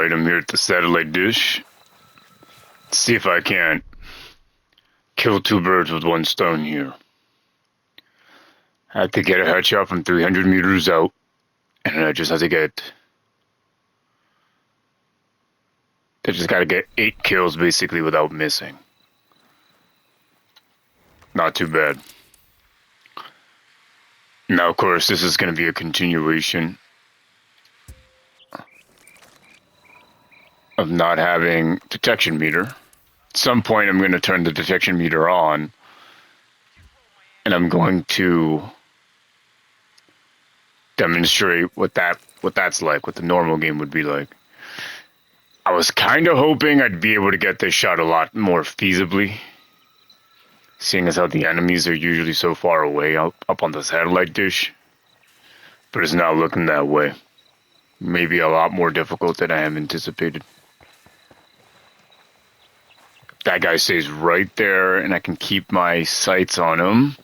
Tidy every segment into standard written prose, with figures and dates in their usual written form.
Alright, I'm here at the satellite dish. Let's see if I can't kill two birds with one stone here. I have to get a headshot from 300 meters out, and I just have to get... I just gotta get 8 kills basically without missing. Not too bad. Now, of course, this is gonna be a continuation of not having detection meter. At some point, I'm going to turn the detection meter on, and I'm going to demonstrate what that's like, what the normal game would be like. I was kind of hoping I'd be able to get this shot a lot more feasibly, seeing as how the enemies are usually so far away up on the satellite dish, but it's not looking that way. Maybe a lot more difficult than I have anticipated. That guy stays right there, and I can keep my sights on him.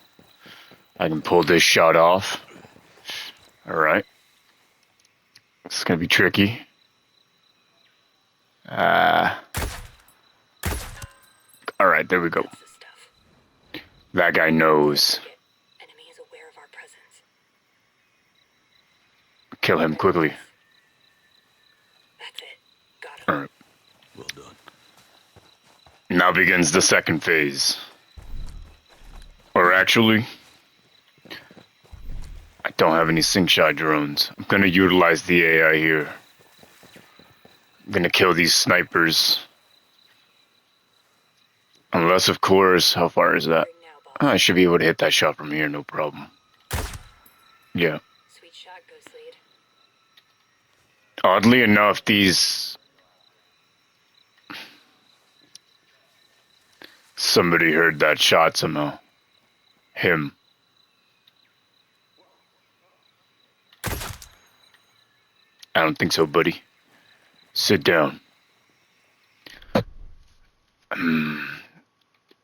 I can pull this shot off. Alright. It's gonna be tricky. Alright, there we go. That guy knows. Kill him quickly. Alright. Well done. Now begins the second phase. Or actually, I don't have any sync shot drones. I'm gonna utilize the AI here. I'm gonna kill these snipers. Unless, of course, how far is that? Oh, I should be able to hit that shot from here, no problem. Yeah. Sweet shot, Ghost Lead. Oddly enough, these... Somebody heard that shot somehow. Him. I don't think so, buddy. Sit down.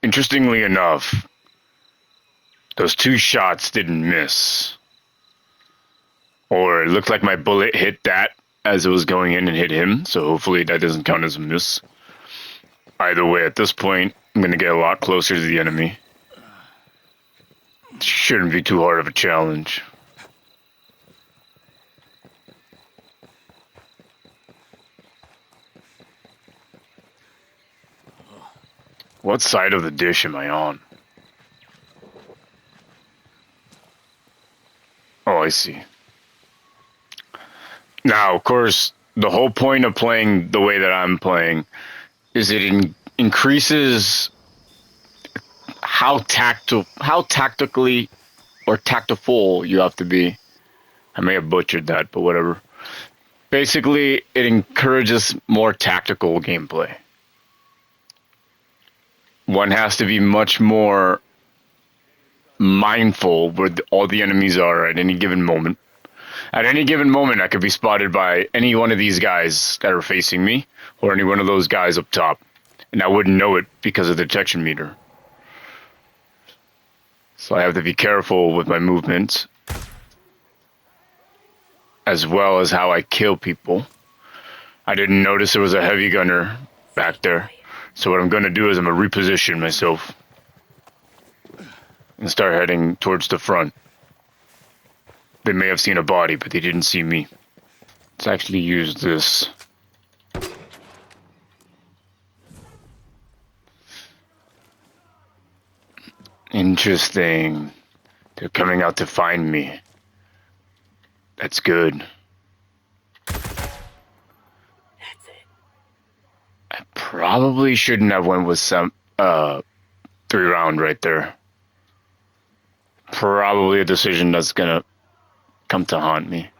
Interestingly enough, those 2 shots didn't miss. Or it looked like my bullet hit that as it was going in and hit him, so hopefully that doesn't count as a miss. Either way, at this point, I'm going to get a lot closer to the enemy. Shouldn't be too hard of a challenge. What side of the dish am I on? Oh, I see. Now, of course, the whole point of playing the way that I'm playing is it increases how tactically or tactful you have to be. I may have butchered that, but whatever. Basically, it encourages more tactical gameplay. One has to be much more mindful where all the enemies are at any given moment. At any given moment, I could be spotted by any one of these guys that are facing me, or any one of those guys up top, and I wouldn't know it because of the detection meter. So I have to be careful with my movements, as well as how I kill people. I didn't notice there was a heavy gunner back there, so what I'm going to do is I'm going to reposition myself and start heading towards the front. They may have seen a body, but they didn't see me. Let's actually use this. Interesting. They're coming out to find me. That's good. That's it. I probably shouldn't have went with some 3-round right there. Probably a decision that's gonna come to haunt me.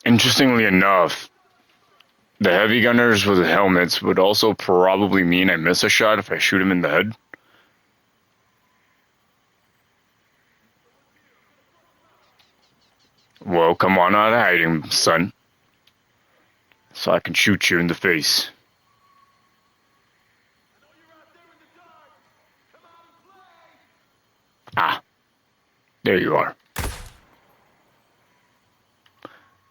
Interestingly enough, the heavy gunners with helmets would also probably mean I miss a shot if I shoot him in the head. Well, come on out of hiding, son. so I can shoot you in the face. Ah, there you are.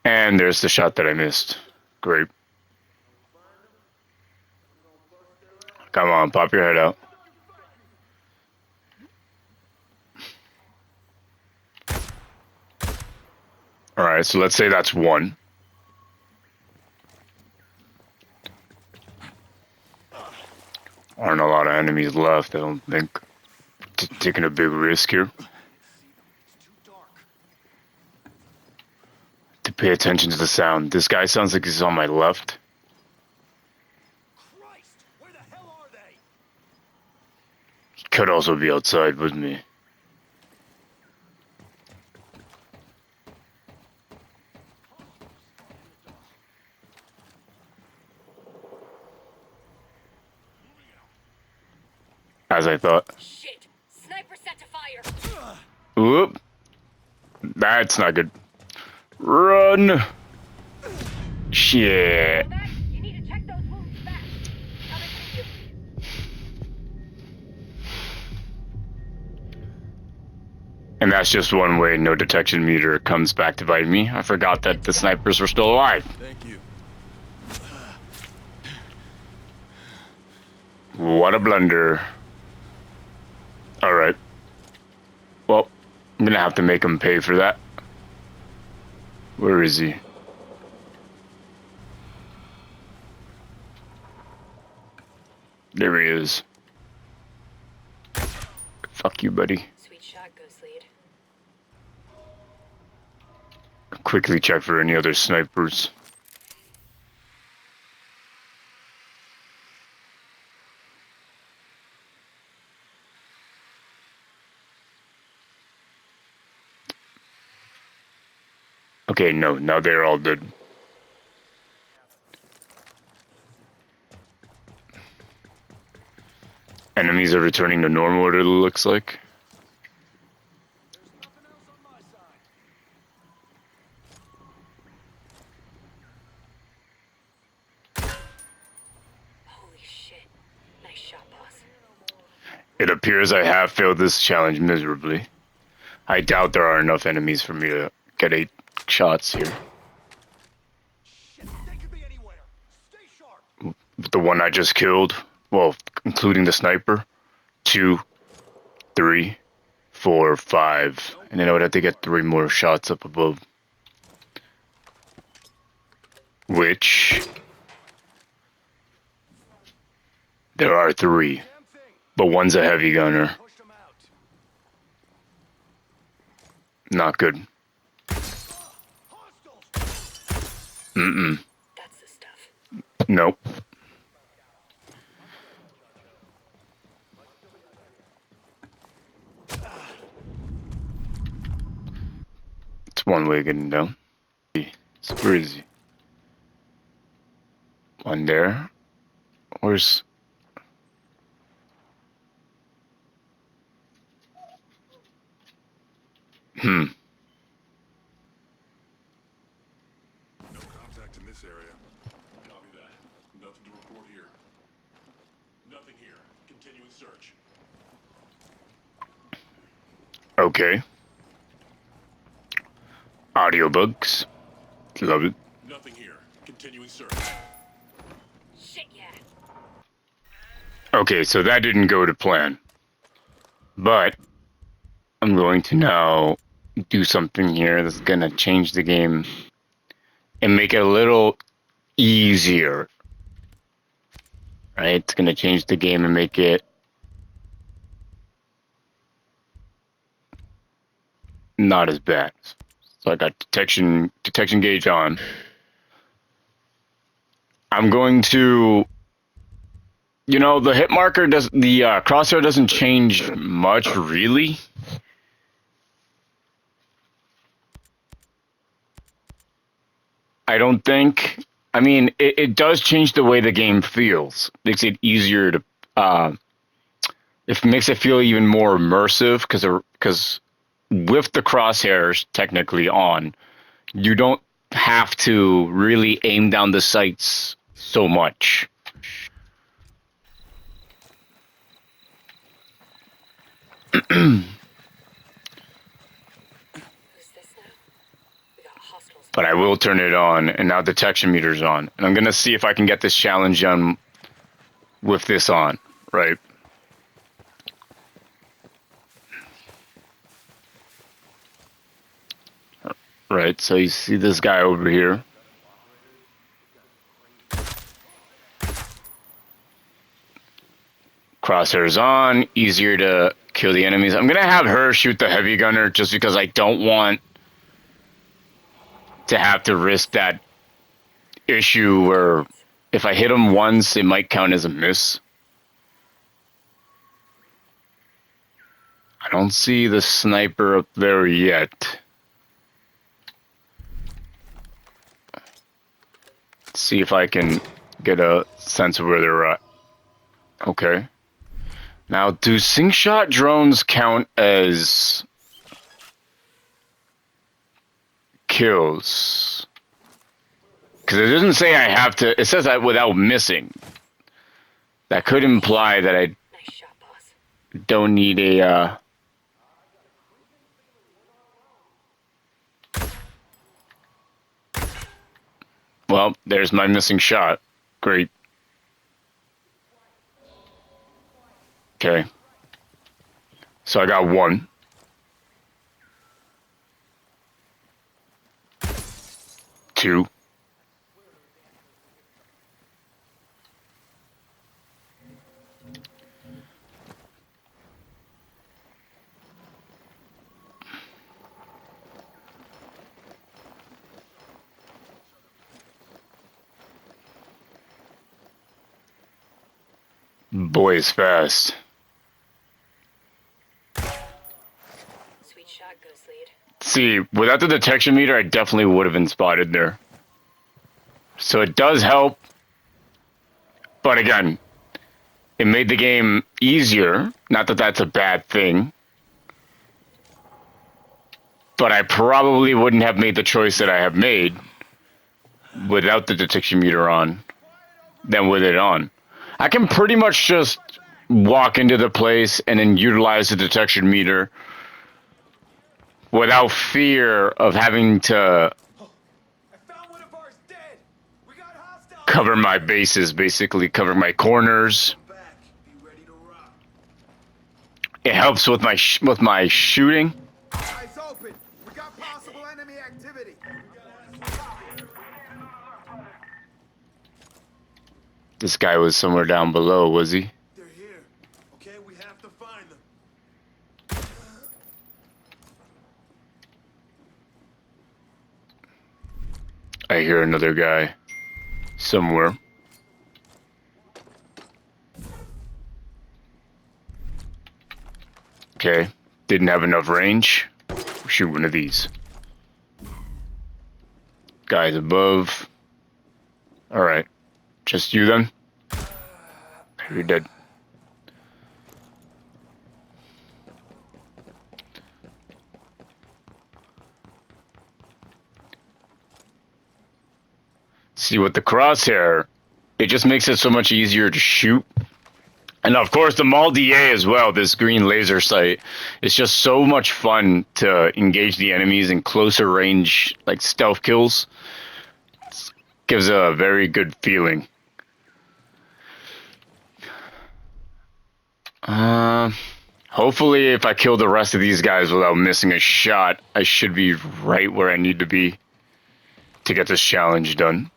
And there's the shot that I missed. Great. Come on, pop your head out. Alright, so let's say that's one. Aren't a lot of enemies left, I don't think. Taking a big risk here. To pay attention to the sound. This guy sounds like he's on my left. Christ, where the hell are they? He could also be outside with me. As I thought. Shit! Sniper set to fire! Whoop. That's not good. Run! Shit. Back. You need to check those wounds fast. Coming to you. And that's just one way no detection meter comes back to bite me. I forgot that the snipers were still alive. Thank you. What a blunder. Alright. Well, I'm gonna have to make him pay for that. Where is he? There he is. Fuck you, buddy. Sweet shot, Ghost Lead. Quickly check for any other snipers. Okay, no, now they're all dead. Enemies are returning to normal, what it looks like. There's nothing else on my side. Holy shit. Nice shot, boss. It appears I have failed this challenge miserably. I doubt there are enough enemies for me to get 8 shots here. Shit, they could be anywhere. Stay sharp. The one I just killed, well, including the sniper, 2, 3, 4, 5, and then I would have to get 3 more shots up above. Which there are 3, Damn thing. but one's a heavy gunner. Pushed them out. Not good. Hostiles. Mm-mm. That's the stuff. Nope. It's one way getting down. So where is he? One there. Where's... No contact in this area. Copy that. Nothing to report here. Nothing here. Continuing search. Okay. Audiobooks. Love it. Nothing here. Continuing search. Shit, yeah. Okay, so that didn't go to plan. But I'm going to now do something here that's going to change the game and make it a little easier. Right? It's going to change the game and make it not as bad. So I got detection gauge on. I'm going to, you know, the hit marker does, the crosshair doesn't change much really. I don't think. I mean, it does change the way the game feels. Makes it easier to. It makes it feel even more immersive because with the crosshairs technically on, you don't have to really aim down the sights so much. Who's this now? We got hostiles. But I will turn it on, and now detection meter's on. And I'm gonna see if I can get this challenge done with this on, right? Right, so you see this guy over here. Crosshairs on, easier to kill the enemies. I'm gonna have her shoot the heavy gunner just because I don't want to have to risk that issue where if I hit him once, it might count as a miss. I don't see the sniper up there yet. Let's see if I can get a sense of where they're at. Okay. Now, do slingshot drones count as kills? Because it doesn't say I have to. It says that without missing. That could imply that I Nice shot, boss. don't need a. Well, there's my missing shot. Great. Okay. So I got one. Two. Boy is fast. Sweet shot, Ghost Lead. See, without the detection meter, I definitely would have been spotted there. So it does help. But again, it made the game easier. Not that that's a bad thing. But I probably wouldn't have made the choice that I have made without the detection meter on than with it on. I can pretty much just walk into the place and then utilize the detection meter without fear of having to I found one of ours dead. We got hostiles. cover my bases, basically cover my corners. Back. Be ready to rock. It helps with my shooting. Eyes open. We got possible enemy activity. This guy was somewhere down below, was he? They're here. Okay, we have to find them. I hear another guy somewhere. Okay, didn't have enough range. Shoot one of these. Guys above. Alright. Just you then? You're dead. See, with the crosshair, it just makes it so much easier to shoot. And of course, the MAL DA as well, this green laser sight. It's just so much fun to engage the enemies in closer range, like stealth kills. Gives a very good feeling. Hopefully, if I kill the rest of these guys without missing a shot, I should be right where I need to be to get this challenge done.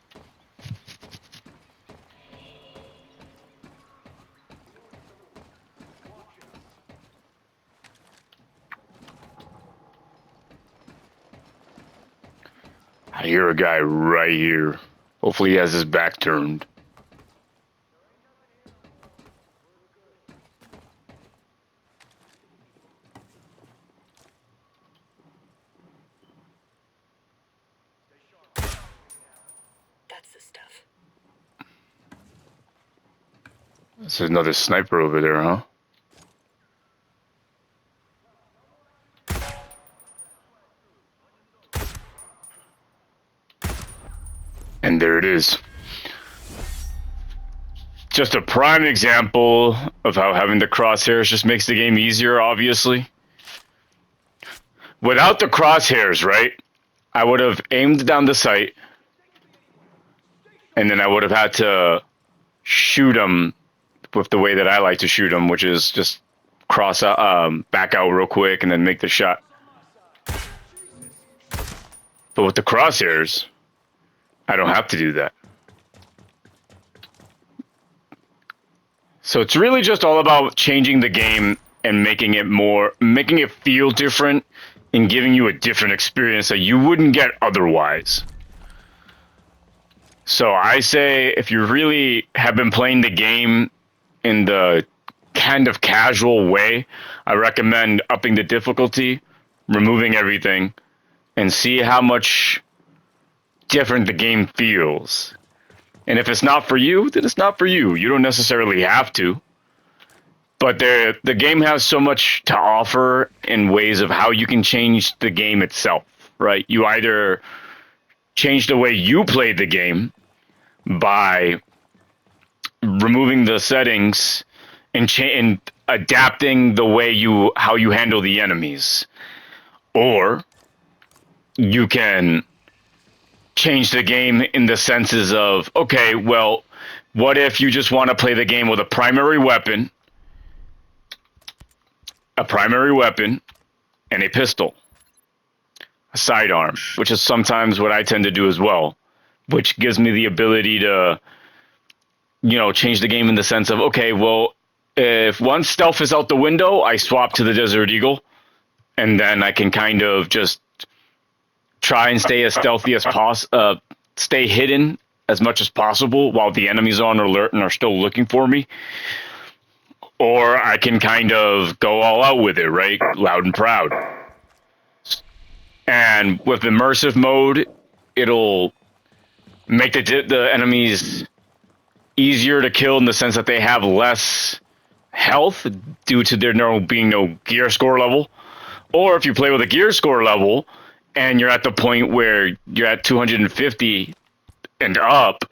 I hear a guy right here. Hopefully he has his back turned. That's the stuff. There's another sniper over there, huh? is just a prime example of how having the crosshairs just makes the game easier, obviously. Without the crosshairs, right, I would have aimed down the sight, and then I would have had to shoot them with the way that I like to shoot them, which is just cross out, back out real quick, and then make the shot. But with the crosshairs, I don't have to do that. So it's really just all about changing the game and making it feel different and giving you a different experience that you wouldn't get otherwise. So I say if you really have been playing the game in the kind of casual way, I recommend upping the difficulty, removing everything, and see how much different the game feels. And if it's not for you, then it's not for you. You don't necessarily have to. But the game has so much to offer in ways of how you can change the game itself, right? You either change the way you play the game by removing the settings and adapting the way how you handle the enemies, or you can change the game in the senses of, okay, well, what if you just want to play the game with a primary weapon and a pistol, a sidearm, which is sometimes what I tend to do as well, which gives me the ability to, change the game in the sense of, okay, well, if one stealth is out the window, I swap to the Desert Eagle, and then I can kind of just try and stay as stealthy as possible, stay hidden as much as possible while the enemies are on alert and are still looking for me. Or I can kind of go all out with it, right? Loud and proud. And with immersive mode, it'll make the enemies easier to kill in the sense that they have less health due to there being no gear score level. Or if you play with a gear score level and you're at the point where you're at 250 and up,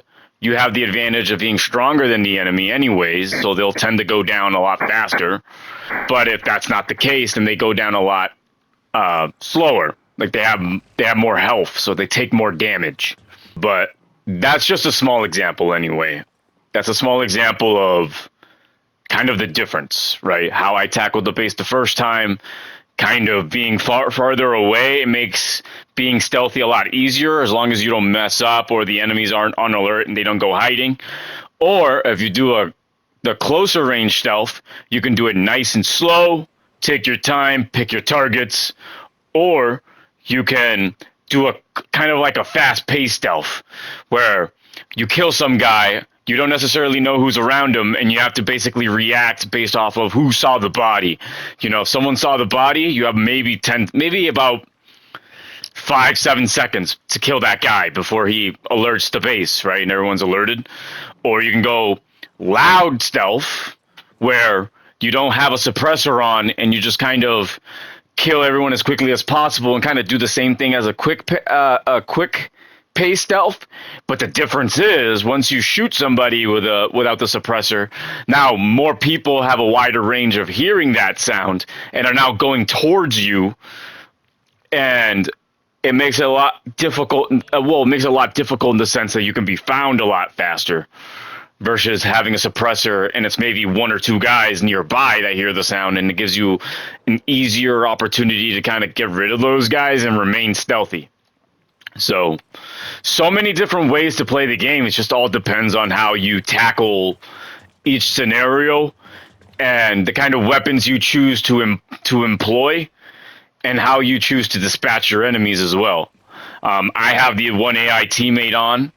you have the advantage of being stronger than the enemy anyways, so they'll tend to go down a lot faster. But if that's not the case, then they go down a lot slower. Like they have more health, so they take more damage. But that's just a small example anyway. That's a small example of kind of the difference, right? How I tackled the base the first time, kind of being farther away, it makes being stealthy a lot easier as long as you don't mess up or the enemies aren't on alert and they don't go hiding. Or if you do the closer range stealth, you can do it nice and slow, take your time, pick your targets, or you can do a kind of like a fast-paced stealth where you kill some guy, you don't necessarily know who's around him, and you have to basically react based off of who saw the body. If someone saw the body, you have maybe about 5-7 seconds to kill that guy before he alerts the base, right? And everyone's alerted. Or you can go loud stealth, where you don't have a suppressor on, and you just kind of kill everyone as quickly as possible and kind of do the same thing as a quick pace stealth. But the difference is once you shoot somebody without the suppressor, now more people have a wider range of hearing that sound and are now going towards you, and it makes it a lot difficult. It makes it a lot difficult in the sense that you can be found a lot faster versus having a suppressor and it's maybe one or two guys nearby that hear the sound, and it gives you an easier opportunity to kind of get rid of those guys and remain stealthy. So many different ways to play the game. It just all depends on how you tackle each scenario and the kind of weapons you choose to employ and how you choose to dispatch your enemies as well. I have the one AI teammate on.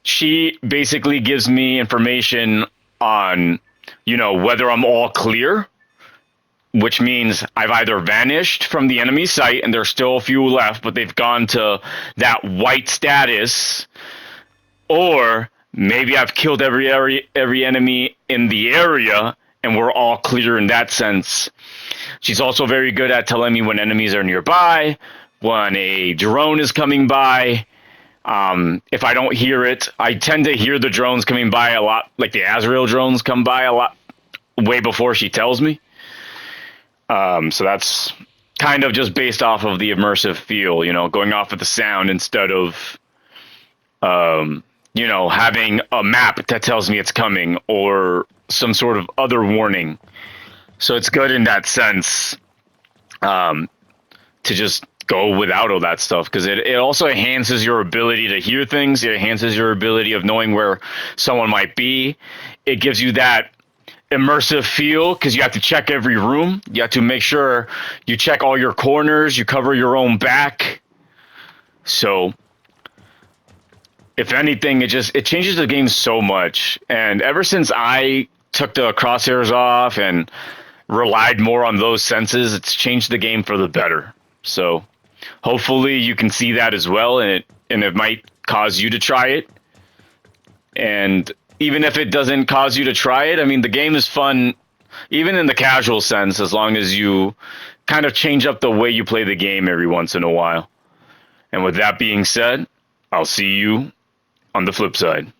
She basically gives me information on, whether I'm all clear, which means I've either vanished from the enemy site and there's still a few left, but they've gone to that white status, or maybe I've killed every enemy in the area and we're all clear in that sense. She's also very good at telling me when enemies are nearby, when a drone is coming by, If I don't hear it, I tend to hear the drones coming by a lot, like the Azrael drones come by a lot way before she tells me. So that's kind of just based off of the immersive feel, going off of the sound instead of, having a map that tells me it's coming or some sort of other warning. So it's good in that sense, to just go without all that stuff, because it also enhances your ability to hear things. It enhances your ability of knowing where someone might be. It gives you that immersive feel because you have to check every room. You have to make sure you check all your corners. You cover your own back. So if anything, it changes the game so much. And ever since I took the crosshairs off and relied more on those senses, it's changed the game for the better. So hopefully you can see that as well, and it might cause you to try it. And even if it doesn't cause you to try it, I mean, the game is fun, even in the casual sense, as long as you kind of change up the way you play the game every once in a while. And with that being said, I'll see you on the flip side.